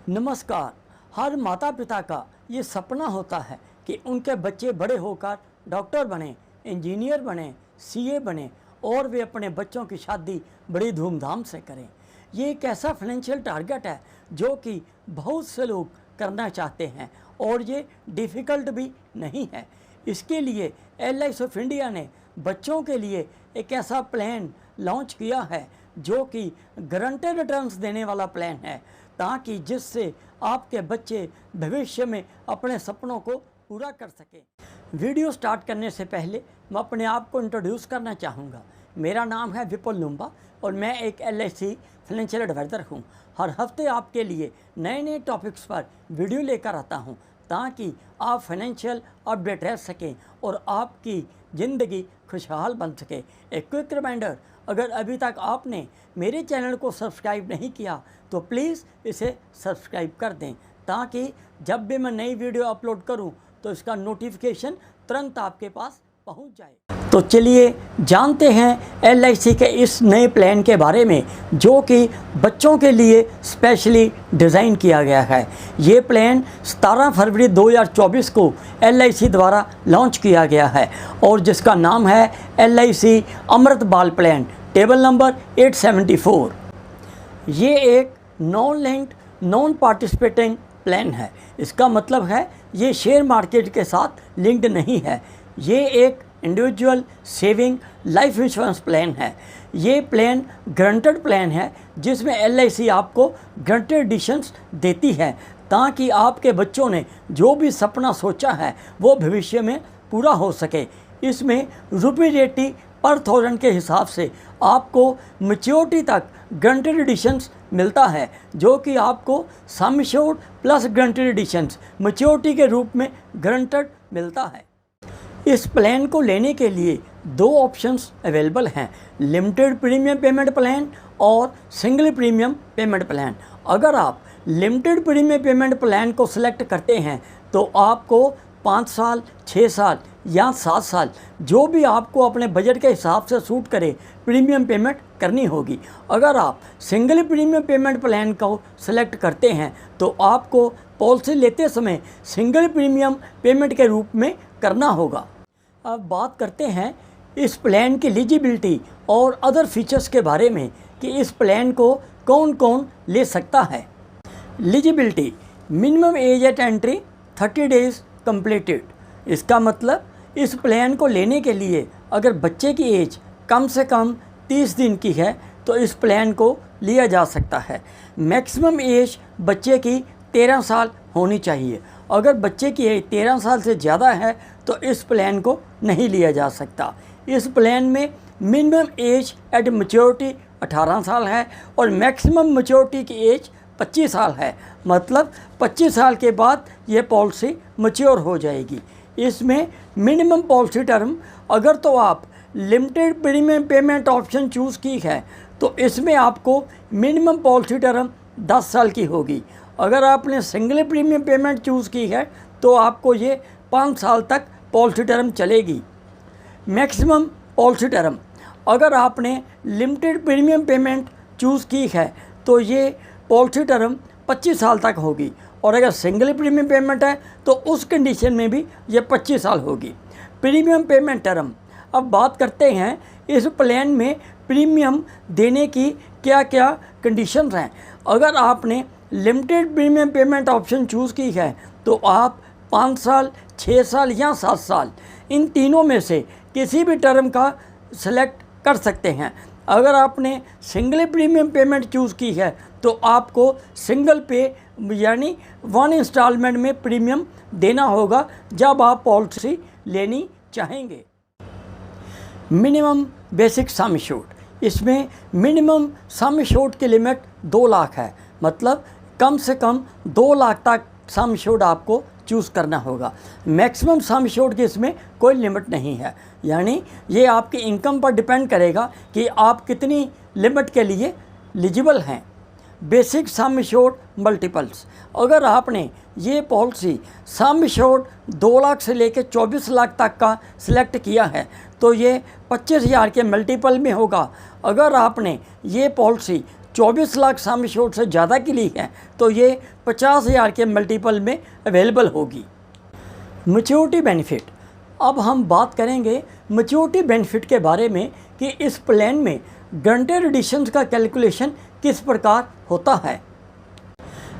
नमस्कार। हर माता पिता का ये सपना होता है कि उनके बच्चे बड़े होकर डॉक्टर बने, इंजीनियर बने, सीए बने और वे अपने बच्चों की शादी बड़ी धूमधाम से करें। ये एक ऐसा फाइनेंशियल टारगेट है जो कि बहुत से लोग करना चाहते हैं और ये डिफ़िकल्ट भी नहीं है। इसके लिए LIC ऑफ इंडिया ने बच्चों के लिए एक ऐसा प्लान लॉन्च किया है जो कि गारंटेड रिटर्न्स देने वाला प्लान है, ताकि जिससे आपके बच्चे भविष्य में अपने सपनों को पूरा कर सकें। वीडियो स्टार्ट करने से पहले मैं अपने आप को इंट्रोड्यूस करना चाहूँगा। मेरा नाम है विपुल लुम्बा और मैं एक LIC फाइनेंशियल एडवाइज़र हूँ। हर हफ्ते आपके लिए नए नए टॉपिक्स पर वीडियो लेकर आता हूँ ताकि आप फाइनेंशियल अपडेट रह सकें और आपकी ज़िंदगी खुशहाल बन सके। एक क्विक रिमाइंडर, अगर अभी तक आपने मेरे चैनल को सब्सक्राइब नहीं किया तो प्लीज़ इसे सब्सक्राइब कर दें, ताकि जब भी मैं नई वीडियो अपलोड करूं तो इसका नोटिफिकेशन तुरंत आपके पास पहुंच जाए। तो चलिए जानते हैं LIC के इस नए प्लान के बारे में जो कि बच्चों के लिए स्पेशली डिज़ाइन किया गया है। ये प्लान 17 फरवरी 2024 को LIC द्वारा लॉन्च किया गया है और जिसका नाम है LIC अमृत बाल प्लान, टेबल नंबर 874। ये एक non linked non participating plan है। इसका मतलब है ये शेयर मार्केट के साथ लिंक्ड नहीं है। ये एक individual saving life insurance plan है। ये प्लान गारंटेड प्लान है जिसमें LIC आपको गारंटेड एडिशंस देती है ताकि आपके बच्चों ने जो भी सपना सोचा है वो भविष्य में पूरा हो सके। इसमें ₹80 पर 1000 के हिसाब से आपको मैच्योरिटी तक गारंटेड एडिशंस मिलता है, जो कि आपको sum assured plus guaranteed additions maturity के रूप में गारंटेड मिलता है। इस प्लान को लेने के लिए दो ऑप्शंस अवेलेबल हैं, लिमिटेड प्रीमियम पेमेंट प्लान और सिंगल प्रीमियम पेमेंट प्लान। अगर आप लिमिटेड प्रीमियम पेमेंट प्लान को सिलेक्ट करते हैं तो आपको 5 साल, 6 साल या 7 साल जो भी आपको अपने बजट के हिसाब से सूट करे प्रीमियम पेमेंट करनी होगी। अगर आप सिंगल प्रीमियम पेमेंट प्लान को सिलेक्ट करते हैं तो आपको पॉलिसी लेते समय सिंगल प्रीमियम पेमेंट के रूप में करना होगा। अब बात करते हैं इस प्लान की एलिजिबिलिटी और अदर फीचर्स के बारे में कि इस प्लान को कौन कौन ले सकता है। Eligibility, minimum age eight entry 30 days completed. इसका मतलब इस प्लान को लेने के लिए अगर बच्चे की एज कम से कम 30 दिन की है तो इस प्लान को लिया जा सकता है। मैक्सिमम एज बच्चे की 13 साल होनी चाहिए। अगर बच्चे की एज 13 साल से ज़्यादा है तो इस प्लान को नहीं लिया जा सकता। इस प्लान में मिनिमम एज एट मैच्योरिटी 18 साल है और मैक्सिमम मैच्योरिटी की एज 25 साल है। मतलब 25 साल के बाद ये पॉलिसी मैच्योर हो जाएगी। इसमें मिनिमम पॉलिसी टर्म, अगर तो आप limited premium payment option choose की है तो इसमें आपको मिनिमम पॉलिसी टर्म 10 साल की होगी। अगर आपने सिंगल प्रीमियम पेमेंट चूज़ की है तो आपको ये 5 साल तक पॉलिसी टर्म चलेगी। मैक्सिमम पॉलिसी टर्म, अगर आपने लिमिटेड प्रीमियम पेमेंट चूज़ की है तो ये पॉलिसी टर्म 25 साल तक होगी और अगर सिंगल प्रीमियम पेमेंट है तो उस कंडीशन में भी ये 25 साल होगी। प्रीमियम पेमेंट टर्म, अब बात करते हैं इस प्लान में प्रीमियम देने की क्या क्या कंडीशंस हैं। अगर आपने limited premium payment option choose की है तो आप 5 साल, 6 साल या 7 साल इन तीनों में से किसी भी टर्म का सेलेक्ट कर सकते हैं। अगर आपने सिंगल प्रीमियम पेमेंट चूज़ की है तो आपको सिंगल पे यानी 1 इंस्टॉलमेंट में प्रीमियम देना होगा जब आप पॉलिसी लेनी चाहेंगे। मिनिमम बेसिक सम एश्योर्ड, इसमें मिनिमम सम एश्योर्ड की लिमिट 2 लाख है। मतलब कम से कम 2 लाख तक सम एश्योर्ड आपको चूज़ करना होगा। मैक्सिमम सम एश्योर्ड की इसमें कोई लिमिट नहीं है, यानी ये आपकी इनकम पर डिपेंड करेगा कि आप कितनी लिमिट के लिए एलिजिबल हैं। बेसिक सम एश्योर्ड मल्टीपल्स, अगर आपने ये पॉलिसी सम एश्योर्ड 2 लाख से लेकर 24 लाख तक का सिलेक्ट किया है तो ये 25,000 के मल्टीपल में होगा। अगर आपने ये पॉलिसी 24 लाख सम एश्योर्ड से ज़्यादा की ली है तो ये 50,000 के मल्टीपल में अवेलेबल होगी। मैच्योरिटी बेनिफिट, अब हम बात करेंगे मैच्योरिटी बेनिफिट के बारे में कि इस प्लान में गारंटेड एडिशंस का कैलकुलेशन किस प्रकार होता है।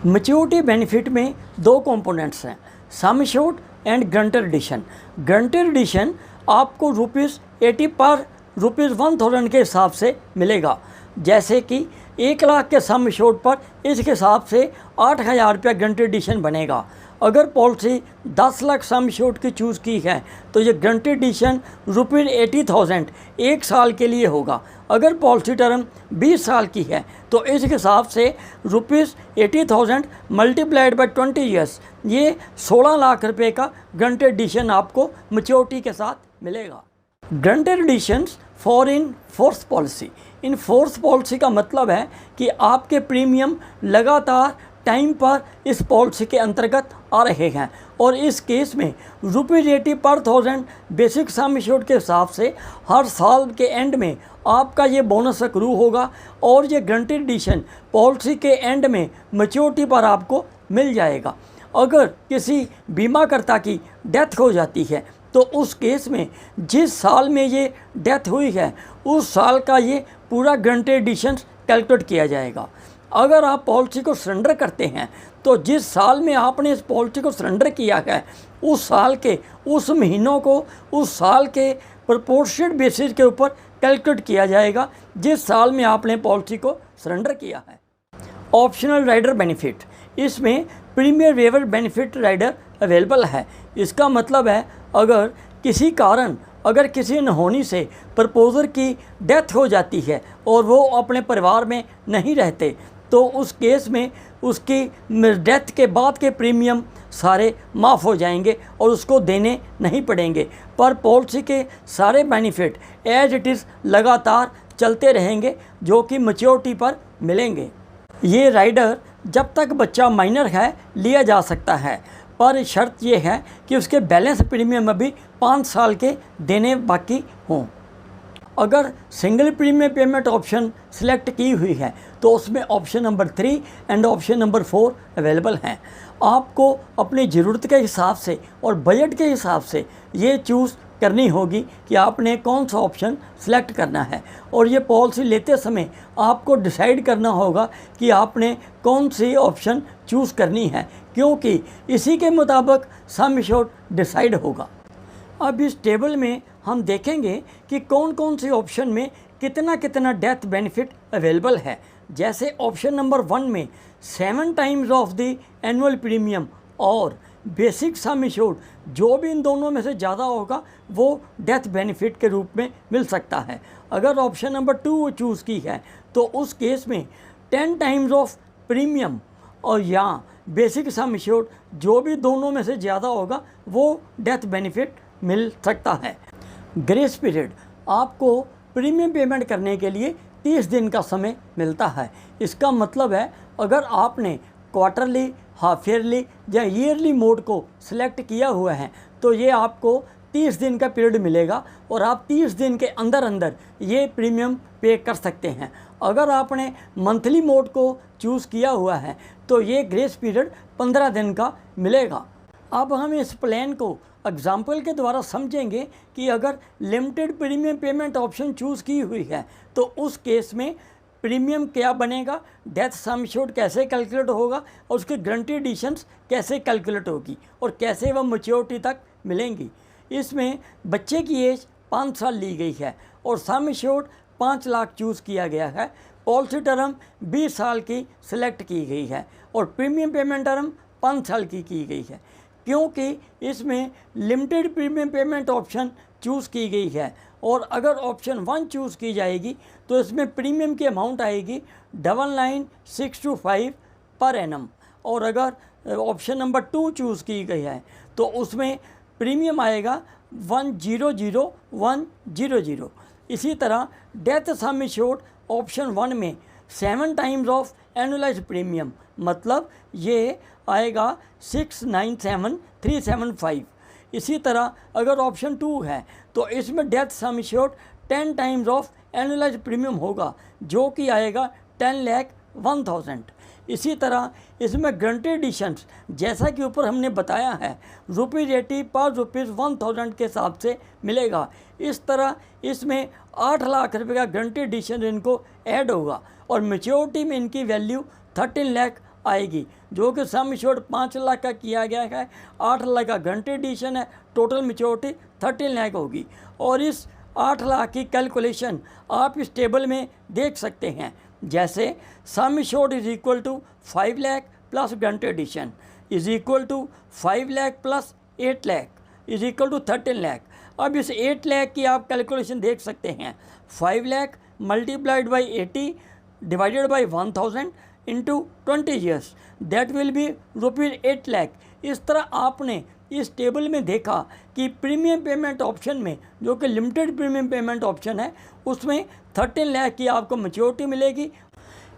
मैच्योरिटी बेनिफिट में दो कंपोनेंट्स हैं, sum assured and guaranteed addition. Guaranteed addition आपको ₹80 पर ₹1000 के हिसाब से मिलेगा, जैसे कि 1 लाख के सम एश्योर्ड पर इसके हिसाब से 8,000 रुपया गारंटेड एडिशन बनेगा। अगर पॉलिसी 10 लाख सम एश्योर्ड की चूज़ की है तो ये गारंटेड एडिशन ₹80,000 1 साल के लिए होगा। अगर पॉलिसी टर्म 20 साल की है तो इस हिसाब से ₹80,000 मल्टीप्लाइड बाय 20 ईयर्स, ये 16 लाख रुपए का गारंटेड एडिशन आपको मैच्योरिटी के साथ मिलेगा। Guaranteed additions for in force policy, in force policy का मतलब है कि आपके प्रीमियम लगातार टाइम पर इस पॉलिसी के अंतर्गत आ रहे हैं और इस केस में ₹80 पर 1000 बेसिक सम एश्योर्ड के हिसाब से हर साल के एंड में आपका ये बोनस अक्रू होगा और ये गारंटेड एडिशन पॉलिसी के एंड में मैच्योरिटी पर आपको मिल जाएगा। अगर किसी बीमाकर्ता की डेथ हो जाती है तो उस केस में जिस साल में ये डेथ हुई है उस साल का ये पूरा गारंटेड एडिशन कैलकुलेट किया जाएगा। अगर आप पॉलिसी को सरेंडर करते हैं तो जिस साल में आपने इस पॉलिसी को सरेंडर किया है उस साल के उस महीनों को उस साल के प्रोपोर्शनेट बेसिस के ऊपर कैलकुलेट किया जाएगा जिस साल में आपने पॉलिसी को सरेंडर किया है। ऑप्शनल राइडर बेनिफिट, इसमें premier waiver benefit rider available है। इसका मतलब है अगर किसी कारण अगर किसी अनहोनी से प्रपोजर की डेथ हो जाती है और वो अपने परिवार में नहीं रहते तो उस केस में उसकी डेथ के बाद के प्रीमियम सारे माफ़ हो जाएंगे और उसको देने नहीं पड़ेंगे, पर पॉलिसी के सारे बेनिफिट एज इट इज़ लगातार चलते रहेंगे जो कि मैच्योरिटी पर मिलेंगे। ये राइडर जब तक बच्चा माइनर है लिया जा सकता है, पर शर्त ये है कि उसके बैलेंस प्रीमियम अभी 5 साल के देने बाकी हों। अगर single premium payment option select की हुई है तो उसमें option number 3 and option number 4 available हैं। आपको अपनी ज़रूरत के हिसाब से और बजट के हिसाब से ये चूज़ करनी होगी कि आपने कौन सा ऑप्शन सेलेक्ट करना है और ये पॉलिसी लेते समय आपको डिसाइड करना होगा कि आपने कौन सी ऑप्शन चूज़ करनी है, क्योंकि इसी के मुताबिक सम एश्योर्ड डिसाइड होगा। अब इस टेबल में हम देखेंगे कि कौन कौन सी ऑप्शन में कितना कितना डेथ बेनिफिट अवेलेबल है। जैसे ऑप्शन नंबर 1 में 7 times of the annual premium और बेसिक सम एश्योर्ड जो भी इन दोनों में से ज़्यादा होगा वो डेथ बेनिफिट के रूप में मिल सकता है। अगर ऑप्शन नंबर 2 चूज़ की है तो उस केस में 10 टाइम्स ऑफ प्रीमियम और या बेसिक सम एश्योर्ड जो भी दोनों में से ज़्यादा होगा वो डेथ बेनिफिट मिल सकता है। ग्रेस पीरियड, आपको प्रीमियम पेमेंट करने के लिए 30 दिन का समय मिलता है। इसका मतलब है अगर आपने क्वार्टरली, हाफ ईयरली या ईयरली मोड को सिलेक्ट किया हुआ है तो ये आपको 30 दिन का पीरियड मिलेगा और आप 30 दिन के अंदर अंदर ये प्रीमियम पे कर सकते हैं। अगर आपने मंथली मोड को चूज़ किया हुआ है तो ये ग्रेस पीरियड 15 दिन का मिलेगा। अब हम इस प्लान को एग्जाम्पल के द्वारा समझेंगे कि अगर limited premium payment option choose की हुई है तो उस केस में प्रीमियम क्या बनेगा, डेथ सम एश्योर्ड कैसे कैलकुलेट होगा और उसकी गारंटी एडिशंस कैसे कैलकुलेट होगी और कैसे वह मैच्योरिटी तक मिलेंगी। इसमें बच्चे की एज 5 साल ली गई है और सम एश्योर्ड 5 लाख चूज़ किया गया है। पॉलिसी टर्म 20 साल की सिलेक्ट की गई है और प्रीमियम पेमेंट टर्म 5 साल की गई है। क्योंकि इसमें limited premium payment option choose की गई है और अगर ऑप्शन 1 चूज़ की जाएगी तो इसमें प्रीमियम की अमाउंट आएगी 99,625 पर एनम और अगर ऑप्शन नंबर 2 चूज़ की गई है तो उसमें प्रीमियम आएगा 100,100। इसी तरह डेथ सम एश्योर्ड ऑप्शन 1 में 7 टाइम्स ऑफ एनुअलाइज्ड प्रीमियम, मतलब ये आएगा 697,375। इसी तरह अगर ऑप्शन 2 है तो इसमें death sum assured 10 times of annualised premium होगा जो कि आएगा 10,01,000। इसी तरह इसमें गारंटी एडिशंस जैसा कि ऊपर हमने बताया है ₹80 पर ₹1,000 के हिसाब से मिलेगा। इस तरह इसमें 8 लाख रुपये का गारंटी एडिशन इनको ऐड होगा और मैच्योरिटी में इनकी वैल्यू 13 लाख आएगी, जो कि सम एश्योर्ड 5 लाख का किया गया है, 8 लाख का गारंटी एडिशन है, टोटल मैच्योरिटी 13 लाख होगी। और इस 8 लाख की कैलकुलेशन आप इस टेबल में देख सकते हैं, जैसे sum assured is equal to 5 lakh plus guarantee addition is equal to 5 lakh plus 8 lakh is equal to 13 lakh. अब इस 8 लाख की आप कैलकुलेशन देख सकते हैं, 5 lakh multiplied by 80 divided by 1000 into 20 years, that will be ₹8 lakh. इस तरह आपने इस टेबल में देखा कि प्रीमियम पेमेंट ऑप्शन में, जो कि लिमिटेड प्रीमियम पेमेंट ऑप्शन है, उसमें 13 लाख की आपको मैच्योरिटी मिलेगी।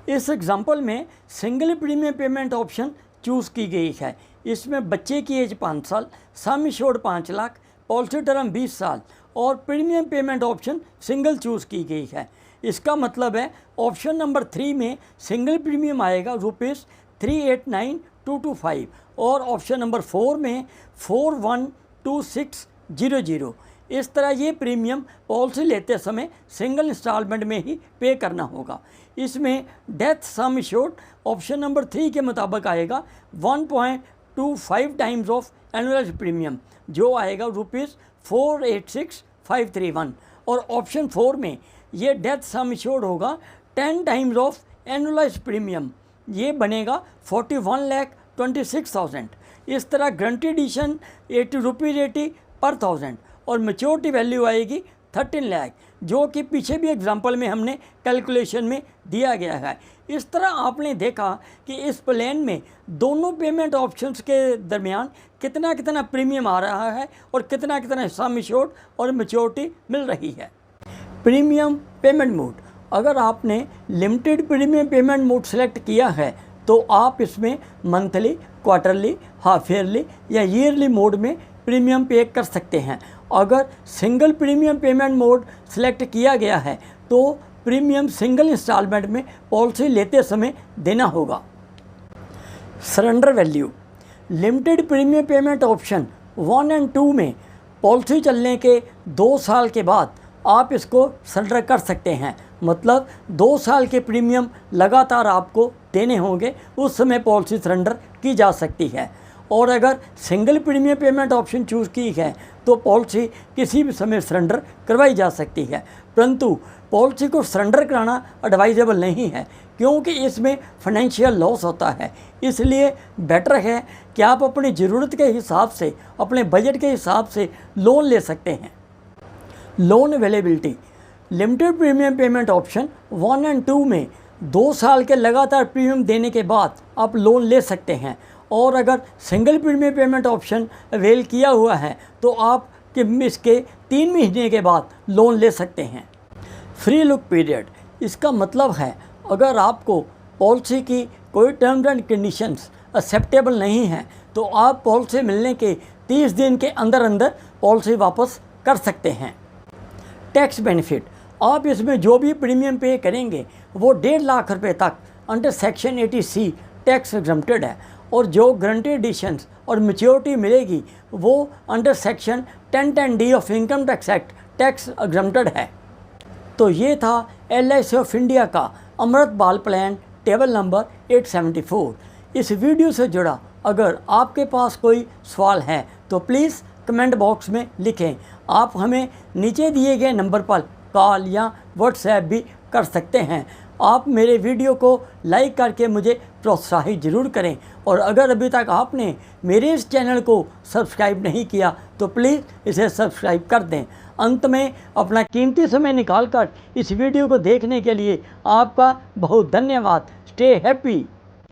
इस एग्जांपल में single premium payment option choose की गई है। इसमें बच्चे की एज 5 साल, sum assured 5 lakh, policy term 20 साल और premium payment option single choose की गई है। इसका मतलब है ऑप्शन नंबर 3 में सिंगल प्रीमियम आएगा ₹389,225 और ऑप्शन नंबर 4 में 412600। इस तरह ये प्रीमियम पॉलिसी लेते समय सिंगल इंस्टॉलमेंट में ही पे करना होगा। इसमें death sum assured option number 3 के मुताबिक आएगा 1.25 टाइम्स ऑफ एनुअल प्रीमियम, जो आएगा ₹486,531 और ऑप्शन 4 में ये डेथ सम एश्योर्ड होगा 10 टाइम्स ऑफ एनुअलाइज प्रीमियम, ये बनेगा 41,26,000। इस तरह गारंटी एडिशन ₹80 पर 1000 और मैच्योरिटी वैल्यू आएगी 13 लाख, जो कि पीछे भी एग्जांपल में हमने कैलकुलेशन में दिया गया है। इस तरह आपने देखा कि इस प्लान में दोनों पेमेंट ऑप्शंस के दरमियान कितना कितना प्रीमियम आ रहा है और कितना कितना सम एश्योर्ड और मैच्योरिटी मिल रही है। प्रीमियम पेमेंट मोड, अगर आपने limited premium payment mode select किया है तो आप इसमें मंथली, क्वार्टरली, हाफ ईयरली या ईयरली मोड में प्रीमियम पे कर सकते हैं। अगर single premium payment mode select किया गया है तो प्रीमियम सिंगल इंस्टॉलमेंट में पॉलिसी लेते समय देना होगा। Surrender value, limited premium payment option 1 और 2 में पॉलिसी चलने के 2 साल के बाद आप इसको सरेंडर कर सकते हैं, मतलब 2 साल के प्रीमियम लगातार आपको देने होंगे, उस समय पॉलिसी सरेंडर की जा सकती है। और अगर single premium payment option choose की है तो पॉलिसी किसी भी समय सरेंडर करवाई जा सकती है, परंतु पॉलिसी को सरेंडर कराना एडवाइजेबल नहीं है क्योंकि इसमें फाइनेंशियल लॉस होता है। इसलिए बेटर है कि आप अपनी ज़रूरत के हिसाब से, अपने बजट के हिसाब से लोन ले सकते हैं। Loan availability, limited premium payment option 1 और 2 में 2 साल के लगातार प्रीमियम देने के बाद आप लोन ले सकते हैं, और अगर single premium payment option avail किया हुआ है तो आप इसके 3 महीने के बाद लोन ले सकते हैं। फ्री लुक पीरियड, इसका मतलब है अगर आपको पॉलिसी की कोई टर्म्स एंड कंडीशंस एक्सेप्टेबल नहीं है तो आप पॉलिसी मिलने के 30 दिन के अंदर अंदर पॉलिसी वापस कर सकते हैं। टैक्स बेनिफिट, आप इसमें जो भी प्रीमियम पे करेंगे वो 1.5 लाख रुपए तक under section 80C tax exempted है, और जो गारंटी एडिशंस और मैच्योरिटी मिलेगी वो under section 1010D of income tax act tax exempted है। तो ये था LIC ऑफ इंडिया का अमृत बाल प्लान टेबल नंबर 874। इस वीडियो से जुड़ा अगर आपके पास कोई सवाल है तो प्लीज़ कमेंट बॉक्स में लिखें। आप हमें नीचे दिए गए नंबर पर कॉल या व्हाट्सएप भी कर सकते हैं। आप मेरे वीडियो को लाइक करके मुझे प्रोत्साहित ज़रूर करें, और अगर अभी तक आपने मेरे इस चैनल को सब्सक्राइब नहीं किया तो प्लीज़ इसे सब्सक्राइब कर दें। अंत में अपना कीमती समय निकालकर इस वीडियो को देखने के लिए आपका बहुत धन्यवाद। Stay happy.